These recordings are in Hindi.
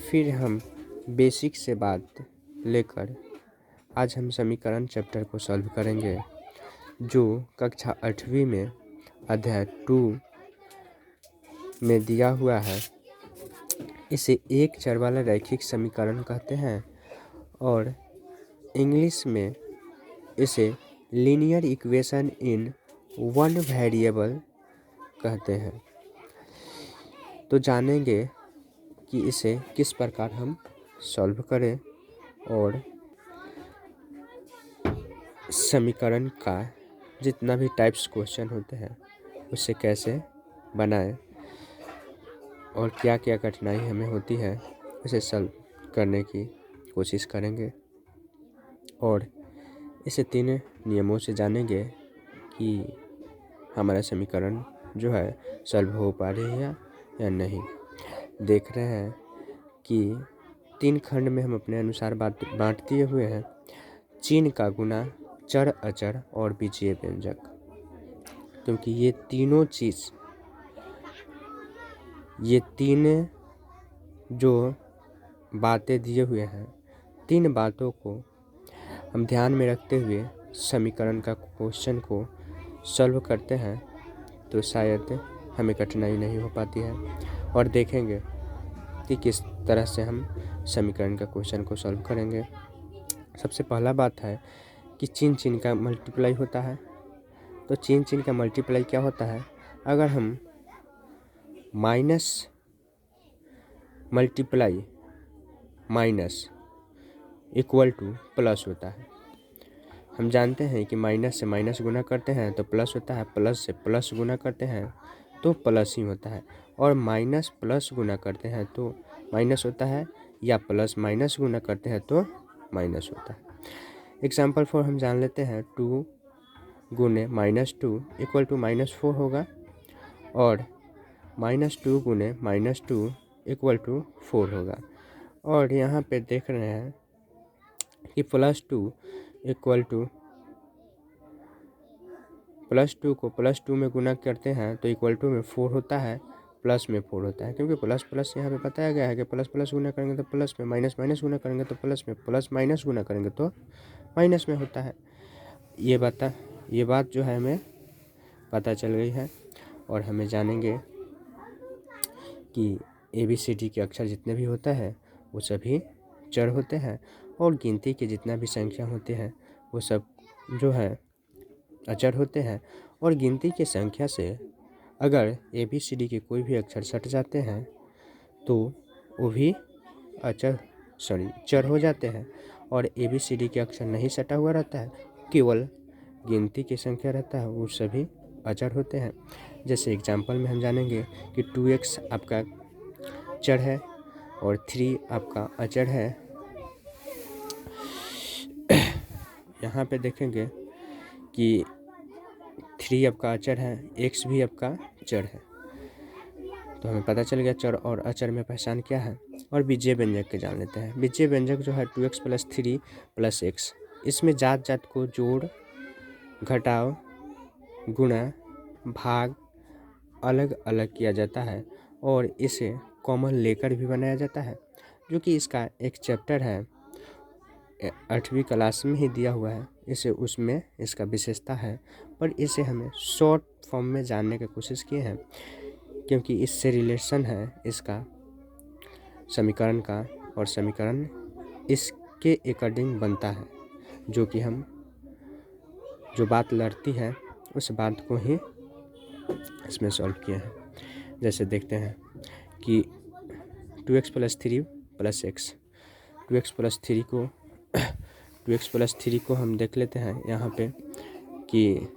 फिर हम बेसिक से बात लेकर आज हम समीकरण चैप्टर को सॉल्व करेंगे, जो कक्षा 8वीं में अध्याय 2 में दिया हुआ है। इसे एक चर वाला रैखिक समीकरण कहते हैं और इंग्लिश में इसे linear equation in one variable कहते हैं। तो जानेंगे कि इसे किस प्रकार हम सॉल्व करें और समीकरण का जितना भी टाइप्स क्वेश्चन होते हैं उसे कैसे बनाएं और क्या क्या कठिनाई हमें होती है उसे सॉल्व करने की कोशिश करेंगे। और इसे 3 नियमों से जानेंगे कि हमारा समीकरण जो है सॉल्व हो पा रही है या नहीं। देख रहे हैं कि 3 खंड में हम अपने अनुसार बांट दिए हुए हैं। चिन्ह का गुना, चर अचर और बीजीय व्यंजक, क्योंकि ये तीन जो बातें दिए हुए हैं, 3 बातों को हम ध्यान में रखते हुए समीकरण का क्वेश्चन को सॉल्व करते हैं तो शायद हमें कठिनाई नहीं हो पाती है। और देखेंगे कि किस तरह से हम समीकरण का क्वेश्चन को सॉल्व करेंगे। सबसे पहला बात है कि चिन्ह का मल्टीप्लाई होता है। तो चिन्ह का मल्टीप्लाई क्या होता है? अगर हम minus multiply minus equal two plus होता है। हम जानते हैं कि माइनस से माइनस गुना करते हैं तो प्लस होता है, प्लस से प्लस गुना करते हैं तो प्लस ही होता है, और माइनस प्लस गुना करते हैं तो माइनस होता है, या प्लस माइनस गुना करते हैं तो माइनस होता है। एग्जाम्पल 4 हम जान लेते हैं। 2 गुने -2 इक्वल टू -4 होगा, और -2 गुने -2 इक्वल टू 4 होगा। और यहाँ पे देख रहे हैं कि +2 इक्वल टू +2 को +2 में गुना करते हैं तो इक्वल टू में 4 होता है, प्लस में 4 होता है, क्योंकि प्लस प्लस यहाँ पे बताया गया है कि प्लस प्लस गुना करेंगे तो प्लस में, माइनस माइनस गुना करेंगे तो प्लस में, प्लस माइनस गुना करेंगे तो माइनस में होता है। ये बात जो है हमें पता चल गई है। और हमें जानेंगे कि ABCD के अक्षर जितने भी होता है वो सभी चर होते हैं, और गिनती के जितना भी संख्या होते हैं वो सब जो है अचर होते हैं। और गिनती के संख्या से अगर ABCD के कोई भी अक्षर सट जाते हैं तो वो भी चर हो जाते हैं, और ABCD के अक्षर नहीं सटा हुआ रहता है, केवल गिनती की संख्या रहता है, वो सभी अचर होते हैं। जैसे एग्जाम्पल में हम जानेंगे कि 2x आपका चर है और 3 आपका अचर है। यहाँ पे देखेंगे कि 3 आपका अचर है, x भी आपका चर है। तो हमें पता चल गया चर और अचर में पहचान क्या है। और बीजीय व्यंजक के जान लेते हैं। बीजीय व्यंजक जो है 2x + 3 + x, इसमें जात को जोड़, घटाव, गुणा, भाग अलग अलग किया जाता है, और इसे कॉमन लेकर भी बनाया जाता है, जो कि इसका एक चैप्टर है 8वीं क्लास में ही दिया हुआ है। इसे उसमें इसका विशेषता है, पर इसे हमें शॉर्ट फॉर्म में जानने की कोशिश किए हैं, क्योंकि इससे रिलेशन है इसका समीकरण का, और समीकरण इसके अकॉर्डिंग बनता है, जो कि हम जो बात लड़ती है उस बात को ही इसमें सॉल्व किए हैं। जैसे देखते हैं कि 2x + 3 + x, 2x + 3 को हम देख लेते हैं यहाँ पे कि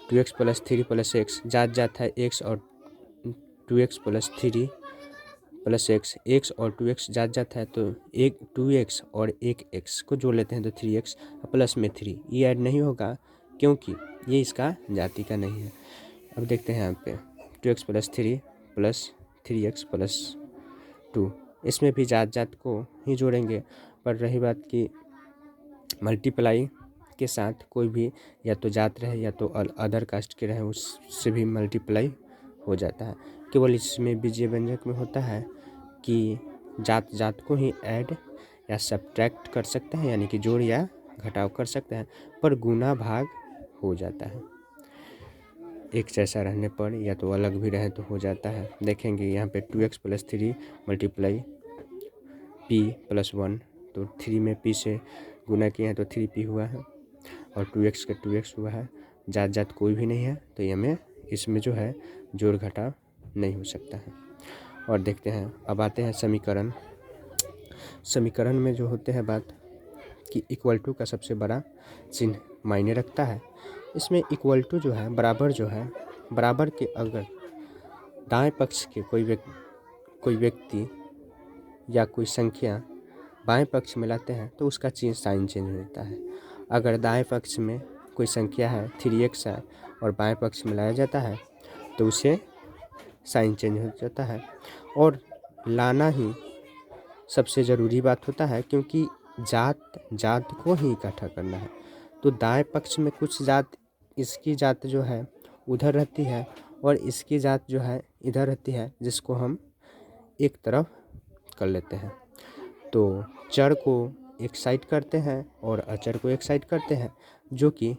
2x + 3 + x जात है x, और 2x + 3 + x और 2x जात है, तो 2x और 1x को जोड़ लेते हैं तो 3x, प्लस में 3 ये ऐड नहीं होगा क्योंकि ये इसका जाति का नहीं है। अब देखते हैं यहाँ पे 2x + 3 + 3x + 2, इसमें भी जात को ही जोड़ेंगे। पर रही बात कि मल्टीप्लाई के साथ कोई भी या तो जात रहे या तो अदर कास्ट के रहे, उससे भी मल्टीप्लाई हो जाता है। केवल इसमें बीजीय व्यंजक में होता है कि जात जात को ही ऐड या सब्ट्रैक्ट कर सकते हैं, यानी कि जोड़ या घटाव कर सकते हैं, पर गुना भाग हो जाता है। एक जैसा रहने पर या तो अलग भी रहे तो हो जाता है। देखेंगे यहाँ पे 2x + 3 × p + 1, तो 3 में p से गुना किए हैं तो 3p हुआ है और 2x का 2x हुआ है। जात जात कोई भी नहीं है तो ये में इसमें जो है जोड़ घटाव नहीं हो सकता है। और देखते हैं, अब आते हैं समीकरण। समीकरण में जो होते हैं बात कि इक्वल टू का सबसे बड़ा चिन्ह मायने रखता है। इसमें इक्वल टू जो है बराबर, जो है बराबर के अगर दाएं पक्ष के कोई व्यक्ति या कोई संख्या बाएं पक्ष में लाते हैं तो उसका साइन चेंज हो जाता है। अगर दाएं पक्ष में कोई संख्या है 3x है और बाएं पक्ष में लाया जाता है तो उसे साइन चेंज हो जाता है। और लाना ही सबसे ज़रूरी बात होता है, क्योंकि जात को ही इकट्ठा करना है। तो दाएं पक्ष में कुछ जात, इसकी जात जो है उधर रहती है और इसकी जात जो है इधर रहती है, जिसको हम एक तरफ कर लेते हैं। तो चर को एक साइड करते हैं और अचर को एक साइड करते हैं, जो कि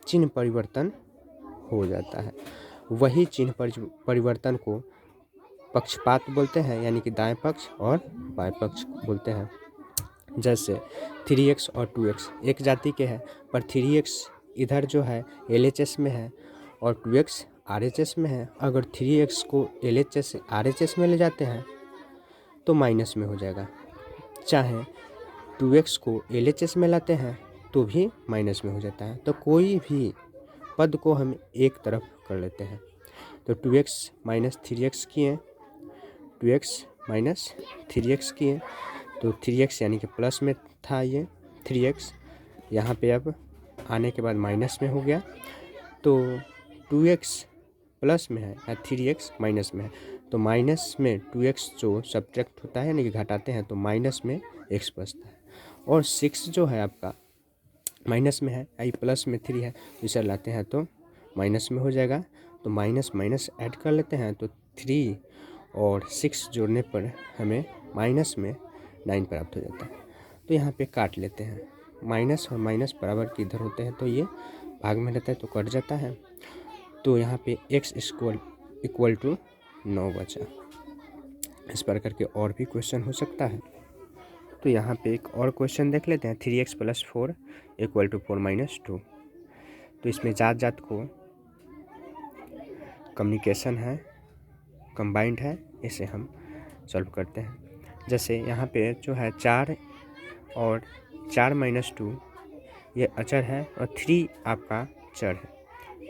चिन्ह परिवर्तन हो जाता है। वही चिन्ह परिवर्तन को पक्षपात बोलते हैं, यानी कि दाएं पक्ष और बाएं पक्ष बोलते हैं। जैसे 3x और 2x एक जाति के हैं, पर 3x इधर जो है LHS में है और 2x RHS में है। अगर 3x को LHS से RHS में ले जाते हैं तो माइनस में हो जाएगा, चाहे 2x को LHS में लाते हैं तो भी माइनस में हो जाता है। तो कोई भी पद को हम एक तरफ कर लेते हैं। तो 2x - 3x किए, 2x - 3x किए तो 3x यानी कि प्लस में था, ये 3x यहाँ पे अब आने के बाद माइनस में हो गया। तो 2x प्लस में है या 3x माइनस में है, तो माइनस में 2x जो सब्ट्रैक्ट होता है, यानी कि घटाते हैं, तो माइनस में x बचता है। और 6 जो है आपका माइनस में है, आई प्लस में 3 है, तो इसे लाते हैं तो माइनस में हो जाएगा। तो माइनस माइनस ऐड कर लेते हैं तो 3 और 6 जोड़ने पर हमें माइनस में 9 प्राप्त हो जाता है। तो यहाँ पे काट लेते हैं, माइनस और माइनस बराबर के इधर होते हैं तो ये भाग में रहता है तो कट जाता है। तो यहाँ पे x इक्वल टू 9 बचा। इस प्रकार के और भी क्वेश्चन हो सकता है। तो यहाँ पे एक और क्वेश्चन देख लेते हैं, 3x + 4 = 4 - 2। तो इसमें जात को कम्युनिकेशन है, कंबाइंड है, इसे हम सॉल्व करते हैं। जैसे यहाँ पे जो है 4 और 4 - 2 ये अचर है और 3 आपका चर है,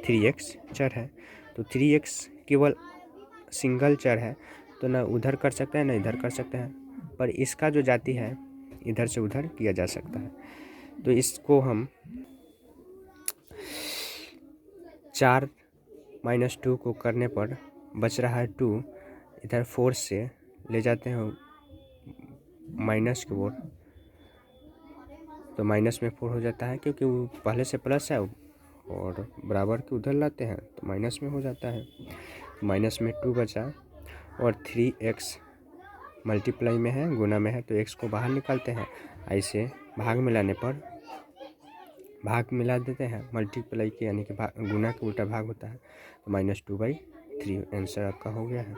3x चर है। तो 3x केवल सिंगल चर है, तो ना उधर कर सकते हैं ना इधर कर सकते हैं, पर इसका जो जाति है इधर से उधर किया जा सकता है। तो इसको हम 4 - 2 को करने पर बच रहा है 2, इधर 4 से ले जाते हैं माइनस की ओर, तो माइनस में 4 हो जाता है, क्योंकि वो पहले से प्लस है और बराबर के उधर लाते हैं तो माइनस में हो जाता है। माइनस में 2 बचा और 3x मल्टीप्लाई में है, गुना में है, तो x को बाहर निकालते हैं। ऐसे भाग मिलाने पर भाग मिला देते हैं, मल्टीप्लाई के यानी कि गुना के उल्टा भाग होता है, तो -2/3 आंसर आपका हो गया है।